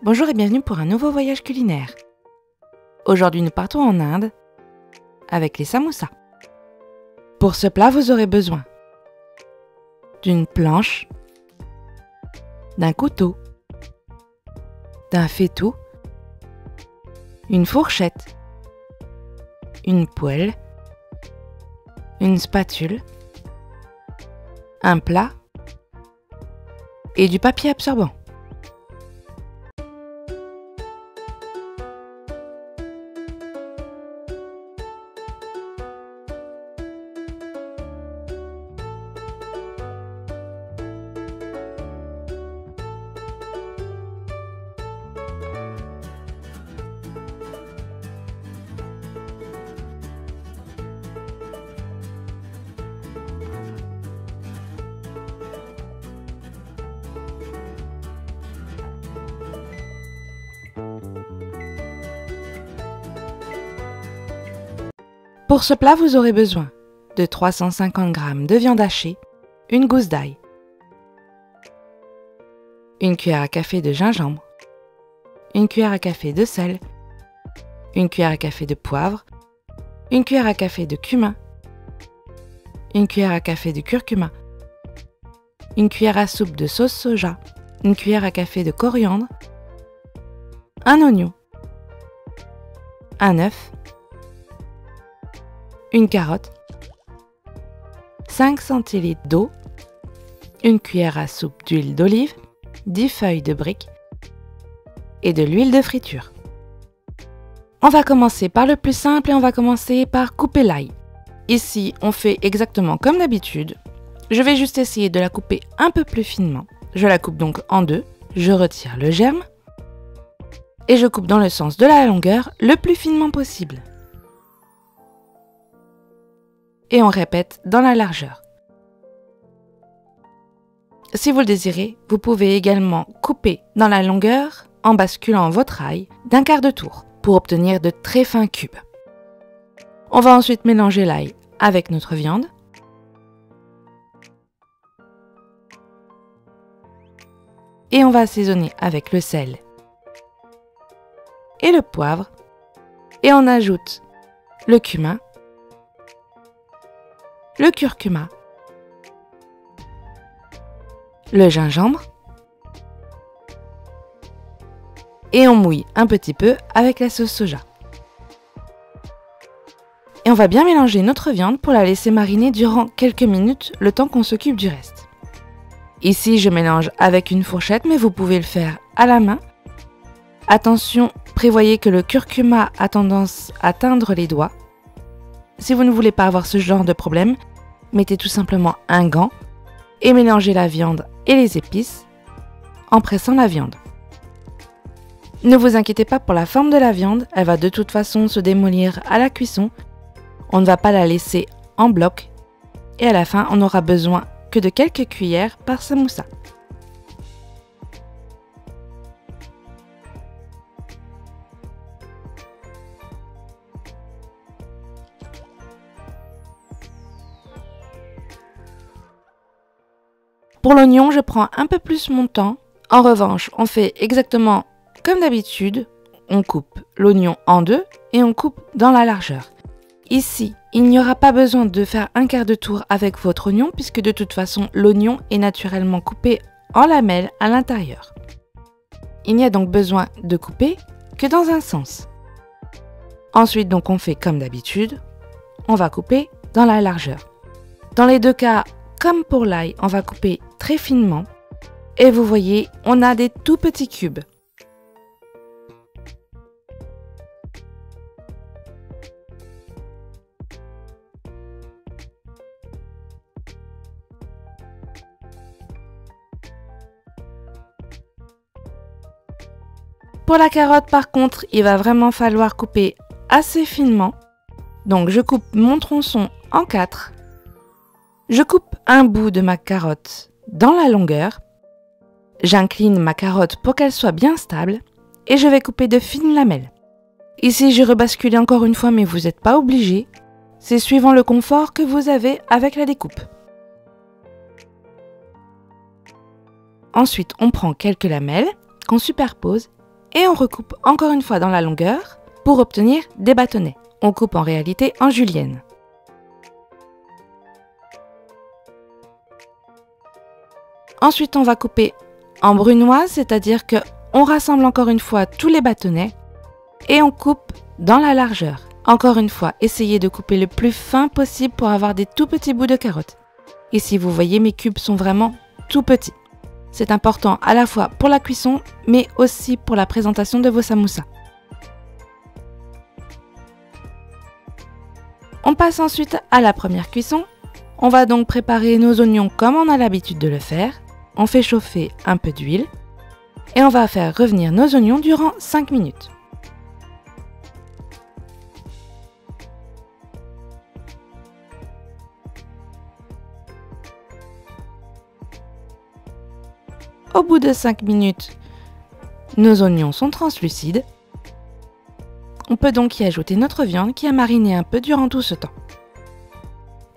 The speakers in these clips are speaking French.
Bonjour et bienvenue pour un nouveau voyage culinaire. Aujourd'hui nous partons en Inde avec les samosas. Pour ce plat vous aurez besoin d'une planche, d'un couteau, d'un faitout, une fourchette, une poêle, une spatule, un plat et du papier absorbant. Pour ce plat, vous aurez besoin de 350 g de viande hachée, une gousse d'ail, une cuillère à café de gingembre, une cuillère à café de sel, une cuillère à café de poivre, une cuillère à café de cumin, une cuillère à café de curcuma, une cuillère à soupe de sauce soja, une cuillère à café de coriandre, un oignon, un œuf, une carotte, 5 centilitres d'eau, une cuillère à soupe d'huile d'olive, 10 feuilles de briques et de l'huile de friture. On va commencer par le plus simple et on va commencer par couper l'ail. Ici, on fait exactement comme d'habitude. Je vais juste essayer de la couper un peu plus finement. Je la coupe donc en deux, je retire le germe et je coupe dans le sens de la longueur le plus finement possible. Et on répète dans la largeur. Si vous le désirez, vous pouvez également couper dans la longueur en basculant votre ail d'un quart de tour pour obtenir de très fins cubes. On va ensuite mélanger l'ail avec notre viande. Et on va assaisonner avec le sel et le poivre. Et on ajoute le cumin, le curcuma, le gingembre et on mouille un petit peu avec la sauce soja. Et on va bien mélanger notre viande pour la laisser mariner durant quelques minutes, le temps qu'on s'occupe du reste. Ici, je mélange avec une fourchette, mais vous pouvez le faire à la main. Attention, prévoyez que le curcuma a tendance à teindre les doigts. Si vous ne voulez pas avoir ce genre de problème, mettez tout simplement un gant et mélangez la viande et les épices en pressant la viande. Ne vous inquiétez pas pour la forme de la viande, elle va de toute façon se démolir à la cuisson. On ne va pas la laisser en bloc et à la fin, on n'aura besoin que de quelques cuillères par samosa. Pour l'oignon, je prends un peu plus mon temps. En revanche, on fait exactement comme d'habitude. On coupe l'oignon en deux et on coupe dans la largeur. Ici, il n'y aura pas besoin de faire un quart de tour avec votre oignon puisque de toute façon, l'oignon est naturellement coupé en lamelles à l'intérieur. Il n'y a donc besoin de couper que dans un sens. Ensuite, donc, on fait comme d'habitude. On va couper dans la largeur. Dans les deux cas, comme pour l'ail, on va couper très finement. Et vous voyez, on a des tout petits cubes. Pour la carotte, par contre, il va vraiment falloir couper assez finement. Donc, je coupe mon tronçon en 4. Je coupe un bout de ma carotte dans la longueur. J'incline ma carotte pour qu'elle soit bien stable et je vais couper de fines lamelles. Ici, j'ai rebasculé encore une fois, mais vous n'êtes pas obligé. C'est suivant le confort que vous avez avec la découpe. Ensuite, on prend quelques lamelles qu'on superpose et on recoupe encore une fois dans la longueur pour obtenir des bâtonnets. On coupe en réalité en julienne. Ensuite, on va couper en brunoise, c'est-à-dire que on rassemble encore une fois tous les bâtonnets et on coupe dans la largeur. Encore une fois, essayez de couper le plus fin possible pour avoir des tout petits bouts de carottes. Ici, vous voyez, mes cubes sont vraiment tout petits. C'est important à la fois pour la cuisson, mais aussi pour la présentation de vos samoussas. On passe ensuite à la première cuisson. On va donc préparer nos oignons comme on a l'habitude de le faire. On fait chauffer un peu d'huile et on va faire revenir nos oignons durant 5 minutes. Au bout de 5 minutes, nos oignons sont translucides. On peut donc y ajouter notre viande qui a mariné un peu durant tout ce temps.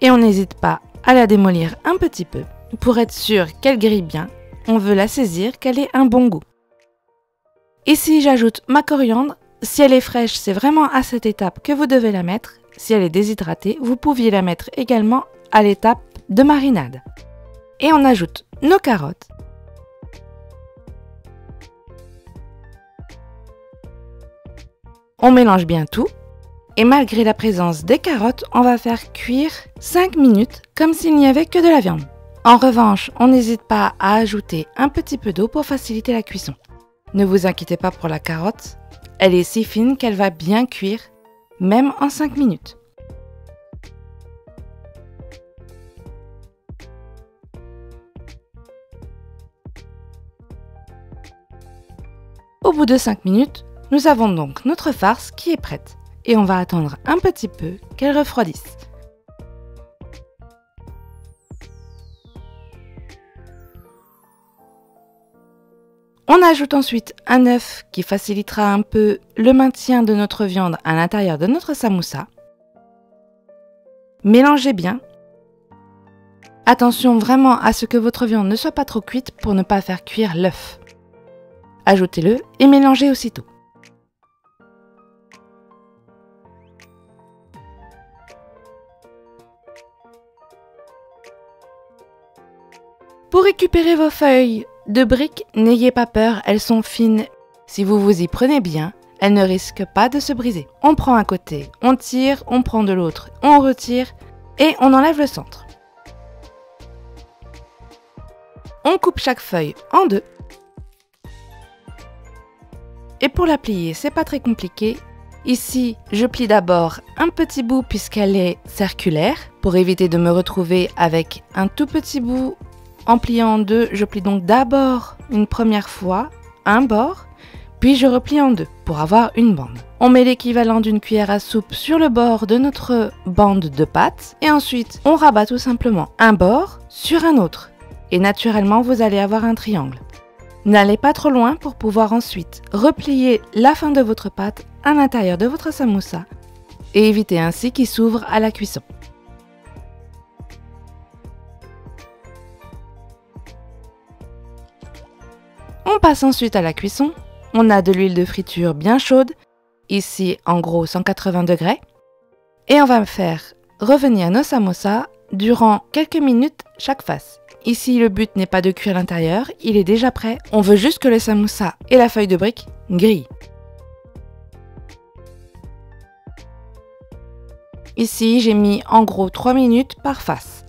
Et on n'hésite pas à la démolir un petit peu. Pour être sûr qu'elle grille bien, on veut la saisir, qu'elle ait un bon goût. Ici, j'ajoute ma coriandre. Si elle est fraîche, c'est vraiment à cette étape que vous devez la mettre. Si elle est déshydratée, vous pouviez la mettre également à l'étape de marinade. Et on ajoute nos carottes. On mélange bien tout et malgré la présence des carottes, on va faire cuire 5 minutes comme s'il n'y avait que de la viande. En revanche, on n'hésite pas à ajouter un petit peu d'eau pour faciliter la cuisson. Ne vous inquiétez pas pour la carotte, elle est si fine qu'elle va bien cuire, même en 5 minutes. Au bout de 5 minutes, nous avons donc notre farce qui est prête et on va attendre un petit peu qu'elle refroidisse. On ajoute ensuite un œuf qui facilitera un peu le maintien de notre viande à l'intérieur de notre samoussa. Mélangez bien. Attention vraiment à ce que votre viande ne soit pas trop cuite pour ne pas faire cuire l'œuf. Ajoutez-le et mélangez aussitôt. Pour récupérer vos feuilles de briques, n'ayez pas peur, elles sont fines. Si vous vous y prenez bien, elles ne risquent pas de se briser. On prend un côté, on tire, on prend de l'autre, on retire et on enlève le centre. On coupe chaque feuille en deux. Et pour la plier, c'est pas très compliqué. Ici, je plie d'abord un petit bout puisqu'elle est circulaire pour éviter de me retrouver avec un tout petit bout. En pliant en deux, je plie donc d'abord une première fois un bord, puis je replie en deux pour avoir une bande. On met l'équivalent d'une cuillère à soupe sur le bord de notre bande de pâte et ensuite on rabat tout simplement un bord sur un autre. Et naturellement, vous allez avoir un triangle. N'allez pas trop loin pour pouvoir ensuite replier la fin de votre pâte à l'intérieur de votre samoussa et éviter ainsi qu'il s'ouvre à la cuisson. On passe ensuite à la cuisson. On a de l'huile de friture bien chaude, ici en gros 180 degrés. Et on va faire revenir nos samoussas durant quelques minutes chaque face. Ici, le but n'est pas de cuire l'intérieur, il est déjà prêt. On veut juste que le samoussa et la feuille de brique grillent. Ici, j'ai mis en gros 3 minutes par face.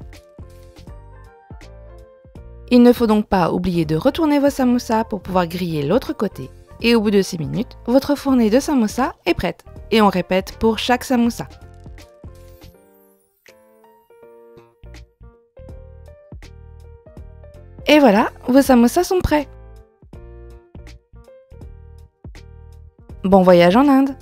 Il ne faut donc pas oublier de retourner vos samoussas pour pouvoir griller l'autre côté. Et au bout de 6 minutes, votre fournée de samoussas est prête. Et on répète pour chaque samoussa. Et voilà, vos samoussas sont prêts. Bon voyage en Inde!